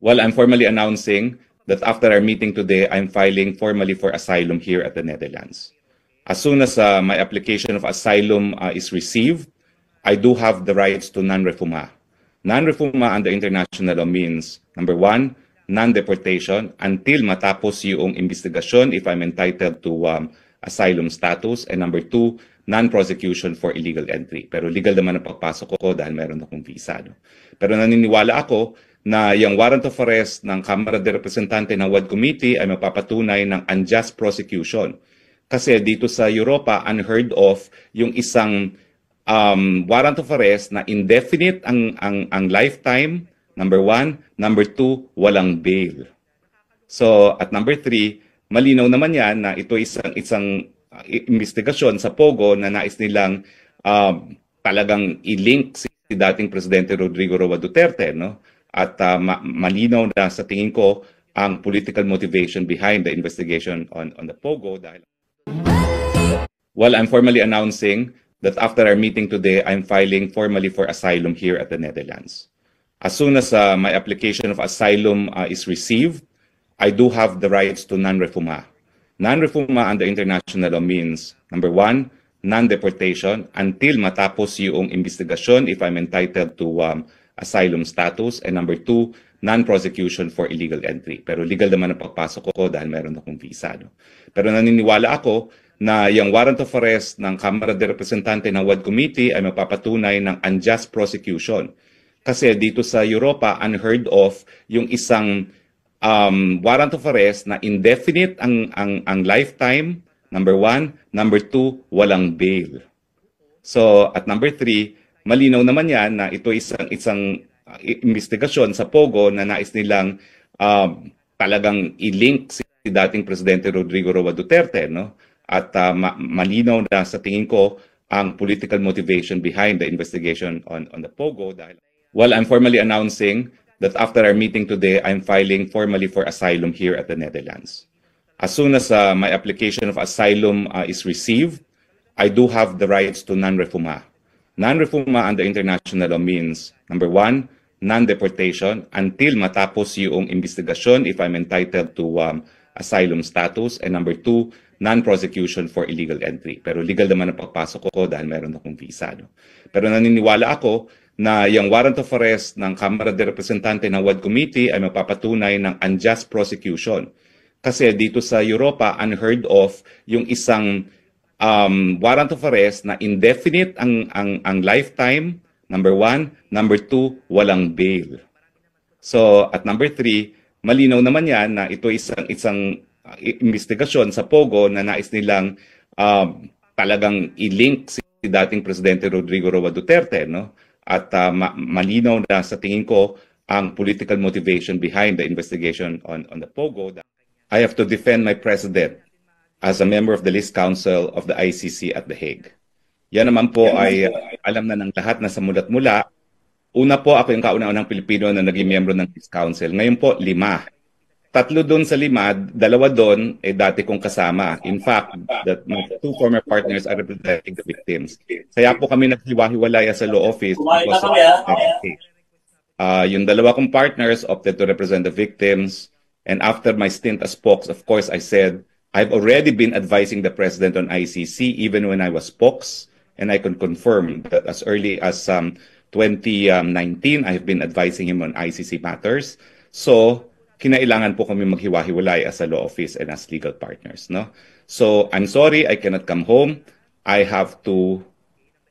Well, I'm formally announcing that after our meeting today, I'm filing formally for asylum here at the Netherlands. As soon as my application of asylum is received, I do have the rights to non-refoulement. Non-refoulement under international law means, number one, non-deportation until matapos yung investigasyon if I'm entitled to asylum status. And number two, non-prosecution for illegal entry. Pero legal naman ang pagpasok ko dahil meron akong visa. No? Pero naniniwala ako na yung warrant of arrest ng Kamara de Representante ng WAD Committee ay mapapatunay ng unjust prosecution. Kasi dito sa Europa, unheard of yung isang warrant of arrest na indefinite ang lifetime, number one. Number two, walang bail. So, at number three, malinaw naman yan na ito isang investigasyon sa Pogo na nais nilang talagang i-link si dating Presidente Rodrigo Roa Duterte, no? At malinaw na sa tingin ko ang political motivation behind the investigation on the Pogo. Well, I'm formally announcing that after our meeting today, I'm filing formally for asylum here at the Netherlands. As soon as my application of asylum is received, I do have the rights to non-refoulement. Non-refoulement under international law means, number one, non-deportation until matapos yung investigasyon if I'm entitled to asylum status. And number two, non-prosecution for illegal entry. Pero legal naman ang pagpasok ko dahil meron akong visa. No? Pero naniniwala ako na yung warrant of arrest ng Kamara de Representante ng WAD Committee ay mapapatunay ng unjust prosecution. Kasi dito sa Europa, unheard of yung isang warrant of arrest na indefinite ang lifetime, number one. Number two, walang bail. So, at number three, malinaw naman yan na ito isang investigasyon sa Pogo na nais nilang talagang i-link si dating Presidente Rodrigo Roa Duterte, no? At malinaw na sa tingin ko ang political motivation behind the investigation on the Pogo. Well, I'm formally announcing that after our meeting today, I'm filing formally for asylum here at the Netherlands. As soon as my application of asylum is received, I do have the rights to non-refoulement. Non-refoulement under international law means, number one, non-deportation until matapos yung investigasyon if I'm entitled to asylum status. And number two, non-prosecution for illegal entry. Pero legal naman ang pagpasok ko dahil meron akong visa. No? Pero naniniwala ako na yung warrant of arrest ng Kamara de Representante ng WAD Committee ay mapapatunay ng unjust prosecution. Kasi dito sa Europa, unheard of yung isang warrant of arrest na indefinite ang lifetime, number one. Number two, walang bail. So, at number three, malinaw naman yan na ito isang investigasyon sa Pogo na nais nilang talagang i-link si dating Presidente Rodrigo Roa Duterte, no? At malinaw na sa tingin ko ang political motivation behind the investigation on the Pogo. I have to defend my president as a member of the List Council of the ICC at The Hague. Yan naman po ay alam na ng lahat na sa mulat-mula. Una po, ako yung kauna-unang Pilipino na naging miyembro ng List Council. Ngayon po, 5. 3 doon sa 5, 2 doon ay dati kong kasama. In fact, my 2 former partners are representing the victims. Kaya po kami naghiwa-hiwalay sa law office because of yung 2 kong partners opted to represent the victims. And after my stint as POX, of course, I said, I've already been advising the president on ICC even when I was POX. And I can confirm that as early as 2019, I've been advising him on ICC matters. So, kinailangan po kami maghiwa-hiwalay as a law office and as legal partners, no? So, I'm sorry, I cannot come home. I have to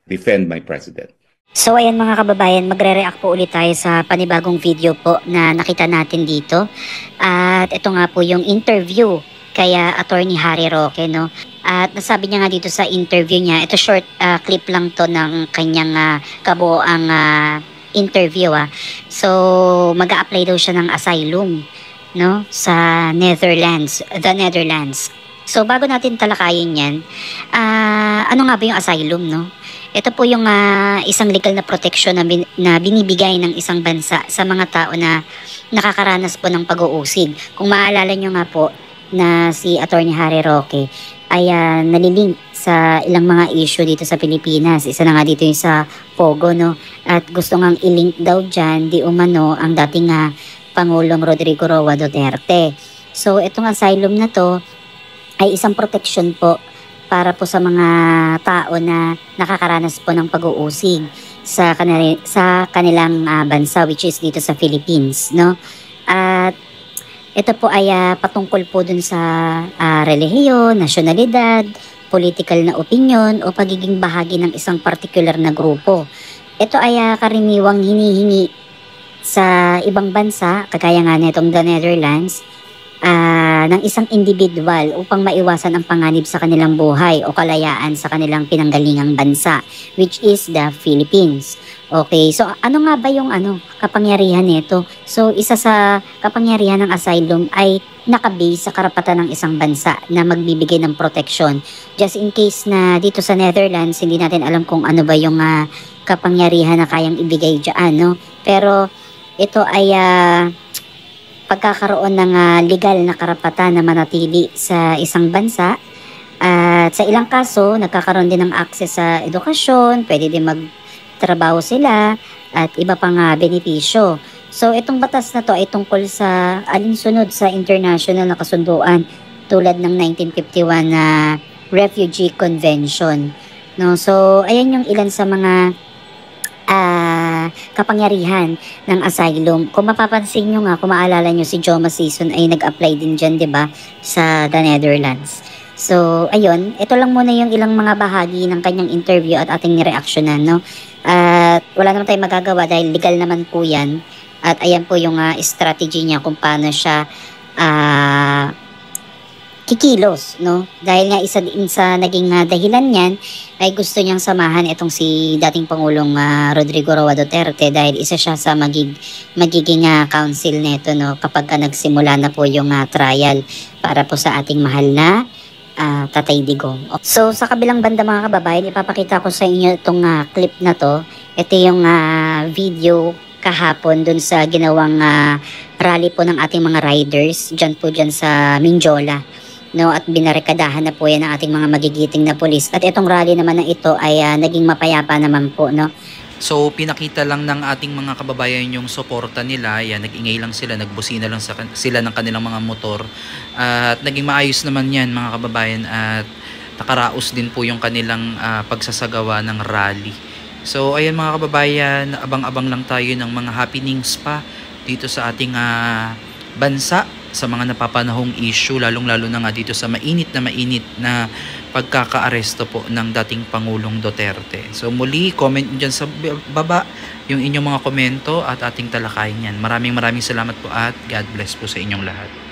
defend my president. So ayan mga kababayan, magre-react po ulit tayo sa panibagong video po na nakita natin dito. At ito nga po yung interview kay Attorney Harry Roque, no? At nasabi niya nga dito sa interview niya, ito short clip lang to ng kanyang kabuoang interview. So mag-a-apply daw siya ng asylum, no, sa Netherlands, the Netherlands. So bago natin talakayin yan, ano nga ba yung asylum, no? Ito po yung isang legal na protection na binibigay ng isang bansa sa mga tao na nakakaranas po ng pag-uusig. Kung maalala nyo nga po na si Attorney Harry Roque ay nalilink sa ilang mga issue dito sa Pilipinas. Isa na nga dito yung sa Pogo, no? At gusto ngang i-link daw dyan, di umano, ang dating Pangulong Rodrigo Roa Duterte. So itong asylum na to ay isang protection po para po sa mga tao na nakakaranas po ng pag-uusig sa kanilang bansa, which is dito sa Philippines, no? At ito po ay patungkol po dun sa relihiyon, nasyonalidad, political na opinion o pagiging bahagi ng isang particular na grupo. Ito ay karaniwang hinihingi sa ibang bansa, kagaya nga nitong the Netherlands, ng isang individual upang maiwasan ang panganib sa kanilang buhay o kalayaan sa kanilang pinanggalingang bansa, which is the Philippines. Okay, so ano nga ba yung kapangyarihan nito? So isa sa kapangyarihan ng asylum ay nakabase sa karapatan ng isang bansa na magbibigay ng protection. Just in case na dito sa Netherlands, hindi natin alam kung ano ba yung kapangyarihan na kayang ibigay dyan, no? Pero ito ay pagkakaroon ng legal na karapatan na manatili sa isang bansa. At sa ilang kaso, nagkakaroon din ng access sa edukasyon, pwede din magtrabaho sila, at iba pang benepisyo. So itong batas na to ay tungkol sa alinsunod sa international na kasunduan tulad ng 1951 na Refugee Convention. No? So ayan yung ilan sa mga kapangyarihan ng asylum. Kung mapapansin nyo nga, kung maalala nyo, si Joma Sison ay nag-apply din dyan, di ba, sa the Netherlands. So, ayun, ito lang muna yung ilang mga bahagi ng kanyang interview at ating nireaksyonan, no? At wala naman tayong magagawa dahil legal naman po yan. At ayan po yung strategy niya kung paano siya kikilos, no? Dahil nga isa din sa naging dahilan niyan ay gusto niyang samahan itong si dating Pangulong Rodrigo Roa Duterte dahil isa siya sa magiging counsel nito, no, kapag nagsimula na po yung trial para po sa ating mahal na Tatay Digong. So sa kabilang banda mga kababayan, ipapakita ko sa inyo itong clip na to. Ito yung video kahapon dun sa ginawang rally po ng ating mga riders dyan sa Minjola, no, at binarikadahan na po yan ng ating mga magigiting na pulis. At itong rally naman na ito ay naging mapayapa naman po, no. So pinakita lang ng ating mga kababayan yung suporta nila. Yan, nag-ingay lang sila, nagbusina lang sila ng kanilang mga motor. At naging maayos naman yan mga kababayan, at nakaraos din po yung kanilang pagsasagawa ng rally. So ayan mga kababayan, abang-abang lang tayo ng mga happenings pa dito sa ating bansa, sa mga napapanahong issue, lalong-lalo na nga dito sa mainit na pagkakaaresto po ng dating Pangulong Duterte. So muli, comment nyo dyan sa baba yung inyong mga komento at ating talakayin yan. Maraming salamat po at God bless po sa inyong lahat.